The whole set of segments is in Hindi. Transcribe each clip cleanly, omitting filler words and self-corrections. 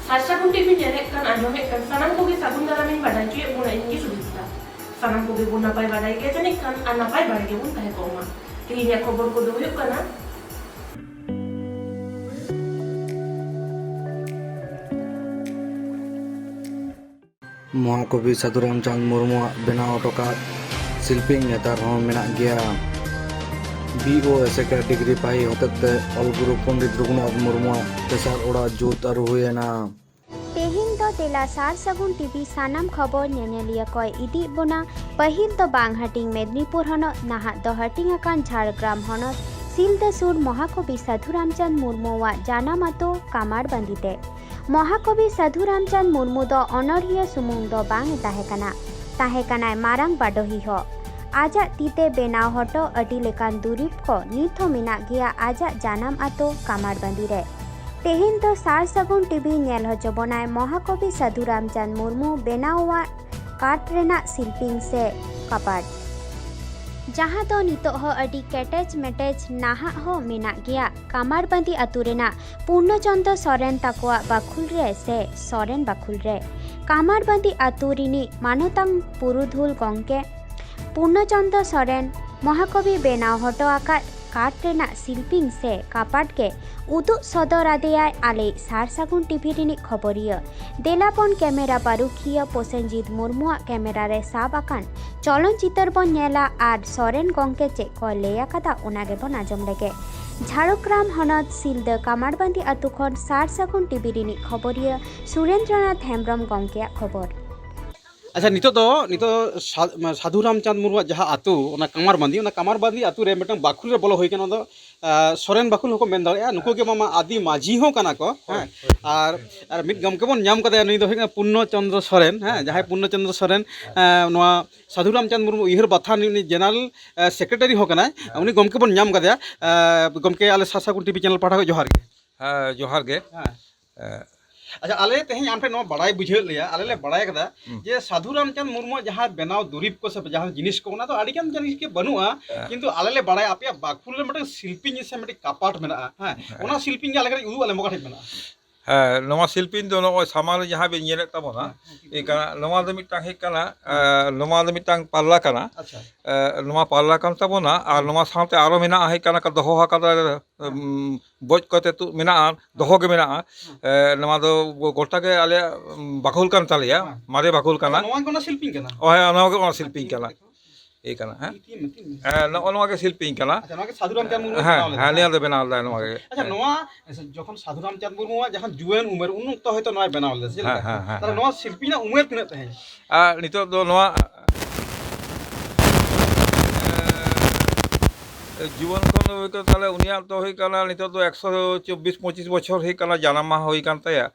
Sasagun TV nyerek kan anjome kan sanam kogi sagun dalamin badai cuy buna ini sudah sanam kogi buna pai badai ke jenik kan anapai badai ke bun tahe koma tihinya kobor kodo yuk kana महाकवि साधु रामचंद्र मुर्मू बनाव टोका शिल्पी नेतार मेना गया BOS का डिग्री पाई होते अलगुरु पंडित रघुनाथ मुर्मू तेसार ओड़ा जुत और हुएना तेहिन तो तेला सार सगुन टीवी सानाम खबर नेनेलिया कोय इदी बोना पहिल तो बांग हटिंग मेदिनीपुर हनत नाहा दो हटिंग अकान झारग्राम हनत सिलदा सुर महाकवि साधु रामचंद्र मुर्मुवा जानाम आतो कामार बंदिते महाकवि साधु रामचंद्र मुर्मू दो अनड़िया सुमुंग दो बांग ताहेकानाय मारांग बाडोही हो आजा तीते बेनाव हटो अडी लेकान दुरीब को नित हो मेना गया आजा जानाम आतो कामार बंदी रे तेहिन तो सार सगुन टीवी नेल हजबनाय महाकवि साधु रामचंद्र मुर्मू बेनावा काट रेना शिल्पिंग से कपाट जहाँ तो नितो हो अडी केटेज मेटेज नाहा हो मेना गया कामारबंदी अतु रेना पूर्णचंद्र सोरेन ताकुआ बाखुल रे से सोरेन बाखुल रे कामारबंदी अतु रिनी मानोतांग पुरुधुल गंके पूर्णचंद्र सोरेन महाकवि बेनाव हटो आका काट रेना शिल्पिंग से कापाट के उदु सदर आदेयाय आले सार सागुन टीवी रिनी खबरिया देलापन कैमेरा पारुखिया पोसेंजीत मुर्मुआ कैमेरा रे साब आकान चलन चितर बन नेला आर सोरेन गंके चे को लेया कदा ओनागे बन आजम लेगे झारग्राम हनत सिलदा कामारबंदी अतु खन सार सागुन टीवी रिनी खबरिया सुरेंद्रनाथ हेम्ब्रम गंके खबर अच्छा नितो साधु रामचंद्र मुर्मू जहाँ आतु कामारबंदी आतु रे मिटन बाखुल रे बोलो होई कना दो सोरेन बाखुल होको मेन दाड़े नुको के मामा आदि माझी हो कना को हैं आर मिट गमके बन नाम कदे नुई दो होई पूर्णचंद्र सोरेन हैं जहाँ पूर्णचंद्र सोरेन नोआ साधु रामचंद्र मुर्मू इहर बाथा नि जनरल सेक्रेटरी हो कना उनी गमके बन नाम कदे गमके आले सासागुन टीवी चैनल पाठा जोहार के जोहार गे अच्छा आले तेहें आम ठेन बड़ाई बुझे लिया आले ले बड़ाई कदा जे साधु रामचंद्र मुर्मू जहाँ बेनाव दुरीब को सब जहाँ जिनिस को ना तो आडिकान जिनिस के बनुआ किंतु आले ले बड़ाई आपया बाखुल ले मटे शिल्पी से मटे कापाट मेना हां ओना शिल्पी आले करे उदु आले मोका ठेक मेना हाँ नवा शिल्पी दो नवा सामाल जहाँ बे नेले तबना एकाना नवा दो मिटांग हे काना नवा दो मिटांग पाल्ला काना अच्छा नवा पाल्ला कान तबना आर नवा साथे आरो मेना हे काना का दोहो हा का बोज कते तु मेना दोहो के मेना नवा दो गोटा के आले बाखुल कान तालिया मारे बाखुल काना नवा कोना शिल्पी काना ओ है नवा के शिल्पी काना ए काना हैं नवा के शिल्पी काना अच्छा नवा के साधु रामचंद्र मुर्मू हाँ हाँ लिया दे बेना दा नवा के अच्छा नवा जखन साधु रामचंद्र मुर्मू जहाँ जुएन उमेर उन तो हयतो नय बनावल दे ताले नवा शिल्पी ना उमेर तिना तहे नितो दो नवा जीवन को ताले उनिया तो होई काना नितो तो 124-25 बछर होई काना जन्म होई कान तया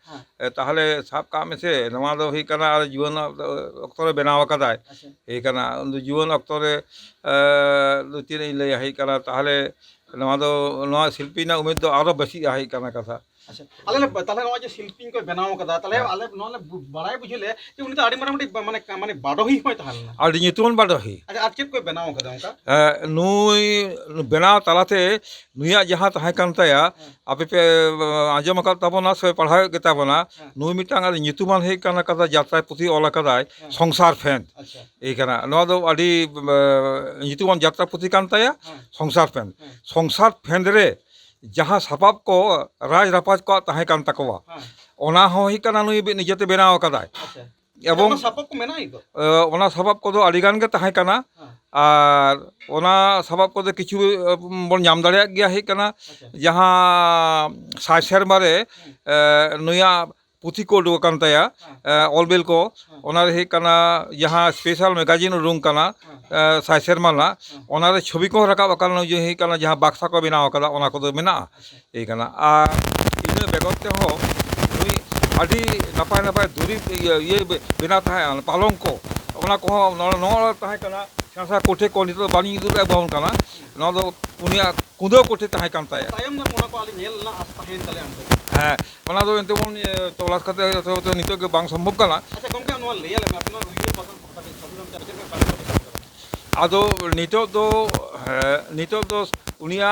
ताहले साब का में से नवा दो होई काना आर जीवन अक्तरे बनाव कदाय हे काना जीवन अक्तरे दो तीन ले होई काना ताहले नवा दो नवा शिल्पी ना उम्मीद दो आरो बेसी होई काना कथा अच्छा आले ताले नवा जे शिल्पी को बनाव कदा ताले आले नले बड़ाई बुझले जे उनी तो आडी माने माने बाडोही होय ताहले आडी नितुन बाडोही अच्छा आज चेक को बनाव कदा उनका नुई बेनाव तालाते नुया जहाँ तहां कान तया आपे पे आंजम का तबना से पढ़ाई के तबना नुई मिटांग आदी नितुमान हे काना कदा जात्रा पुथी ओला कदाय संसार फैन अच्छा ए काना नवा दो आडी नितुमान जात्रा पुथी कान तया संसार फैन रे जहाँ सपाब को राज रापाज को तहां कान तकवा ओना हो ही काना नुई निजेते बेनाव कदाय एवं सपाब को मेना ही तो ओना सबाब को अड़ीगान के तहां काना और ओना सबाब को किछु बन नाम दाड़े गया है काना जहाँ साय सेरमारे नुया पुथी को उडुक कान तया ऑलबेल को ओना रे काना जहाँ स्पेशल मैगजीन उडुक काना साय सेरमाना ओना रे छवि को रकाब काना जो है काना जहाँ बाक्सा को बनाव कादा ओना को मेना ए काना आ इन बेगते हो नुई आडी नपाय नपाय दुरी ये बिना तहां पालंग को ओना को न तहां काना सासा कोठे को नितो बानी दुर बाउन काना न दो पुनिया कुदो कोठे तहां कान ताया तायम न मोना को आली नेल ना आस्ता हेन तले अंत हाँ ओना दो एंते बोन तोलास कते तो नितो के बांग संभव काना अच्छा गमके नवा लेया ले अपना वीडियो पसंद पता साधु रामचंद्र आदो नितो दो उनिया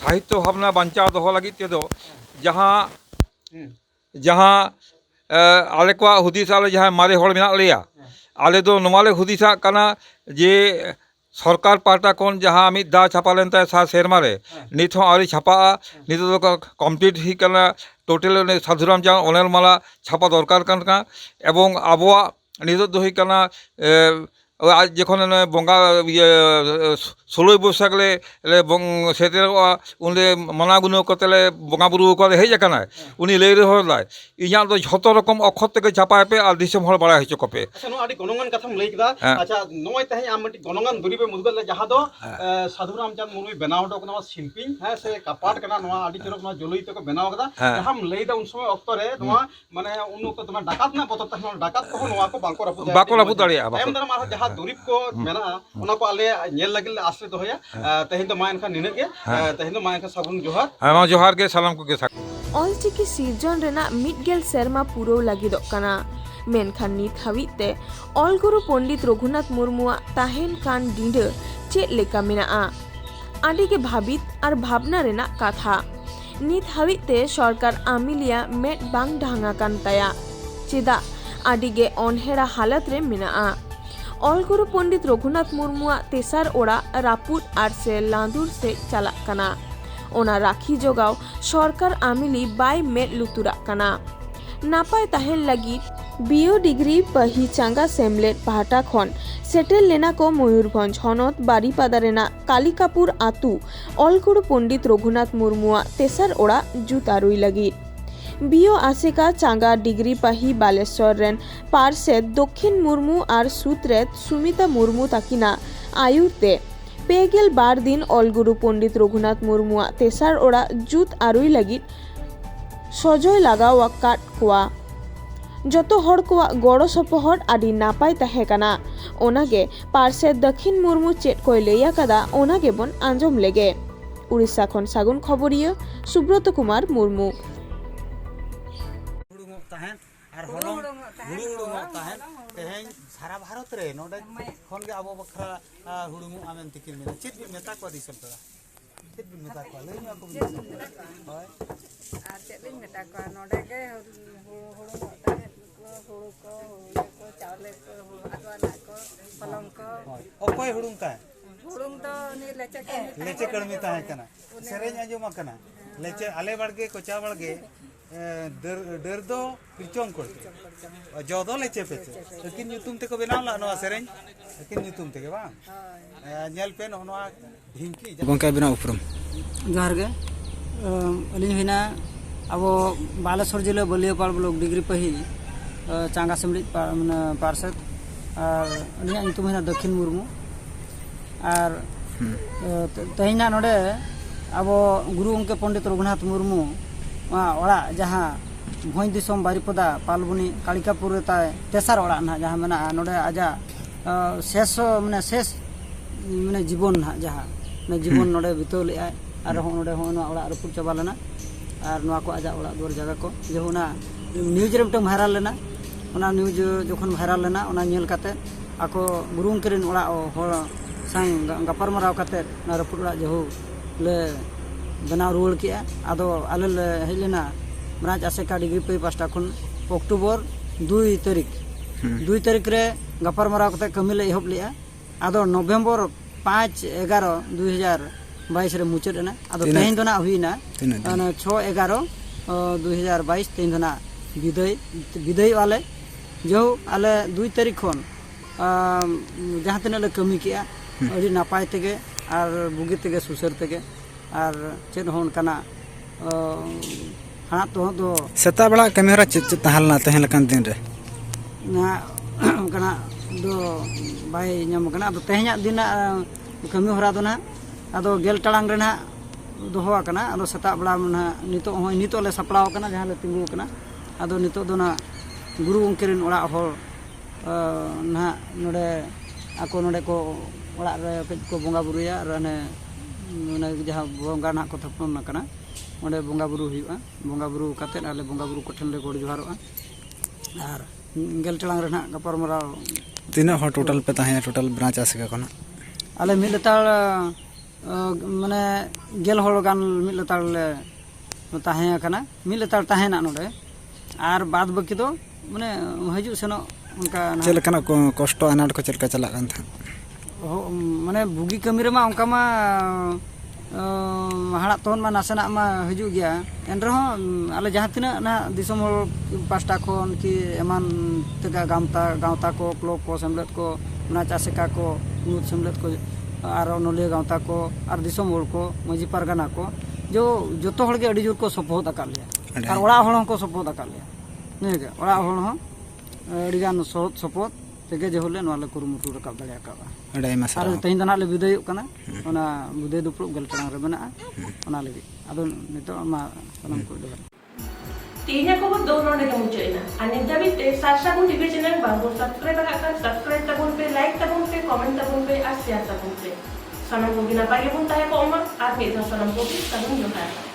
साहित्य भावना बांचा दो लगी ते दो जहाँ जहाँ आले को हुदिस आले जहाँ मारे हड़ मेना लेया आले दो नोमाले हुदिसा कना जे सरकार पार्टा कौन जहाँ मिद दा छापा लेनता सा सेरमा रे नित हो आरी छापा नित तो कमप्लीट ही कना टोटल साधुराम चांद ओनेल माला छापा दरकार कना एवं आबोआ नित दो ही कना आज जखन बंगा षोलोई बैसाख सेते उनले मना गुनो कतेले बंगा बुरु को हेज कना उनी लई रहे इया तो झोतो रकम अक्षर तक छापा पे और दिसम हर बड़ा हेचो कपे अच्छा नो आडी गणंगन कथाम लई कदा अच्छा नोय तहे आम मटी गणंगन दुरी पे मुदगल जहां दो साधु रामचंद्र मुर्मू बनाव दो कना शिल्पिंग है से कपाट कना नोआ आडी चरक ना जलई तक बनाव कदा जहां लई दा उन समय अक्तो रे नोआ माने उनु को तमा डाकात ना पतो तह डाकात को नोआ को बाको रपु दाड़िया एम दर मा जहां दुरीब को मेना उना को आले नेल लगिल आश्रय दोया तहिन तो मायन खा निने के तहिन तो मायन खा साबुन जोहार हाँ जोहार के सलाम को के ऑलचिकी सिरजन रेना मिडगेल सेरमा पुरो लागिदोग कना मेनखान नित हाविते ऑलगुरु पंडित रघुनाथ मुर्मुआ ताहेन कान डिंडे चेद लेका मेनाआ आडिगे भाबित और भावना रेना कथा नित हाविते सरकार आमिलिया मेट बांग ढांगा कान ताया चेदा आडिगे अनहेरा हालत रे मेनाआ ऑलगुरु पंडित रघुनाथ मुर्मुआ तेसार ओड़ा रापुद आर से लांदुर से चला कना ओना राखी जोगाव सरकार आमिली बाय मेट लुतुरा कना नापाय ताहेन लगी बीओ डिग्री पही चांगा सेमलेट पाहाटा खन सेटेल लेना को मयूरभंज हनत बारीपादा रेना कालिकापुर आतु ऑलगुरु पंडित रघुनाथ मुर्मुआ तेसार ओड़ा जुतारुई लगी बीओ आसेका चांगा डिग्री पाही बालेश्वर रेन पार्षद दक्षिण मुर्मू और सूत्रेत सुमिता मुर्मू ताकिना आयुरते पेगेल बार दिन ऑलगुरु पंडित रघुनाथ मुर्मुआ तेसार ओड़ा जुत आरुई लगी सजय लगावा काट कोआ जतो हड़ को गड़ो सपोहट आदि नापाय ताहे कना ओनागे पार्षद दक्षिण मुर्मू चेट कोय लैया कदा ओनागे बन आंजम लेगे उड़ीसा खन सागुन खबरिया सुब्रत कुमार मुर्मू तेहें सारा भारत रे नोडे खन के आबो बखरा हुडुमु आमेन तिकिन मेना चेत बि मेता को दिसम तोरा चेत बि मेता को लई मा को होय आ चेत बि मेता को नोडे के हुडुमु ताहे हुडु को चावले को आदवा ना को पलंग को ओकोय हुडुम ता हुडुम तो नि लेचे कड़मी ता है कना सेरेज आजोमा कना लेचे आले बड़गे कोचा बड़गे डर दो पिचोंग करते जोदो लेचे पेचे लेकिन ᱧᱩᱛᱩᱢ ᱛᱮᱠᱚ ᱵᱮᱱᱟᱣ ᱞᱟ ᱱᱚᱣᱟ ᱥᱮᱨᱮᱧ लेकिन ᱧᱩᱛᱩᱢ ᱛᱮᱜᱮ ᱵᱟᱝ ᱧᱮᱞ ᱯᱮ ᱱᱚᱣᱟ ढिंकी गोंका बिना उपरम जोहार गे अलिन हुना अब बालेश्वर जिला बलियापाड़ ब्लॉक डिग्री पही चांगा सेमड़ी माने पार्षद और अलिया ᱧᱩᱛᱩᱢ हुना दक्षिण मुर्मू और तहिना नोडे अब गुरु उनके पंडित रघुनाथ मुर्मू ओड़ा जहाँ भोज दिसम बारीपदा पालबुनी कालिकापुर तेसार ओड़ा ना जहाँ मेना नोडे आजा शेष माने शेष माने जीवन ना जहाँ जीवन नोडे बिताव ले और नोडे ओड़ा रपुद चाबा लेना और नोआ को आजा ओड़ा दुआर जगह को जो न्यूज रे मिटम भाइराल लेना न्यूज जखन भाइराल लेना नेल काते आको गुरु उनकेन ओड़ा हर सांग गापारमाराव काते रपुद ओड़ा जो ले बनाव रुआड़ के आदो आले ले हेज लेना ब्रांच आसेका डिग्री पे पास्टा खन अक्टोबर 2 तारीख रे गापारमाराव कते कमी ले एहब लेआ आदो नवंबर 5/11/2022 रे मुचादना आदो तेहेन दोना हुईना 6/11/2022 तेहेन दोना विदाय वाले जो आले 2 तारीख खन जहाँ तिना ले कमी के अड़ी नापाय तेगे और बुगी तेगे सुसर तेगे और चेद होन कना हाँ तो सेता बड़ा कैमरा चेत तहलना तहन लकन दिन रे ना कना दो बाय नाम कना अब तेहना दिन कमी हरा दो ना अदो गेल टांग रे ना दोहो कना अदो सेता बड़ा ना नितो ले सपड़ाव कना जहां ले तिंगु कना अदो नितो दो ना गुरु उनकेन ओड़ा हर ना नोडे आको नोडे को ओड़ा रे को बोंगा बुरुया और जहाँ बंगा ना को थपन करना ओंडे बंगा बुरु हुआ बंगा बुरु काते आले बंगा बुरु को ठन ले गोड़ जोहारोआ और गेल टांग रे ना गापारमाराव तीना हो टोटल पे ताहे टोटल ब्रांच आसेका कोना आले मिद लेतार माने गेल होड़ गान मिद लेतार ले ताहे कना मिद लेतार ताहे ना नोडे और बाद बाकी तो माने हजू सेनो उनका चल लेकिन कष्ट अनाट को चलका चला गन था माने बुगी कमी रे मा उनका मा हाड़ा तोन मा नासना मा हजू गया एन रहो आले जहां तिना ना दिसम होल पास्टा खन कि एमान तगा गावता को क्लब को सेमलेट को ना चासेका को नुत सेमलेट को और नलिया गावता को और दिसम होल को मजी पारगाना को जो जोतो हड़ के अड़ी जोर को सपोर्ट अका लिया और ओड़ा हड़ को सपोर्ट अका लिया नहीं के ओड़ा हड़ हो अड़ी गान सपोर्ट तेगे जे होले नवाले कुरुमुटु रकाब दाड़े अका अड़ाई मास और तेहिं दना ले विदाय कना ओना विदाय दुपुर गल टांग रे बना ओना लगी अदो नितो मा सनम को दो तीन को दो नोडे के मुचेना अनित दाबित सारसागुन टीवी चैनल बाबू सब्सक्राइब का सब्सक्राइब तबुन पे लाइक तबुन पे कमेंट तबुन पे और शेयर तबुन पे सनम को बिना पागे बुन ताहे को अम्मा और मेधा सनम को भी तबुन जोहार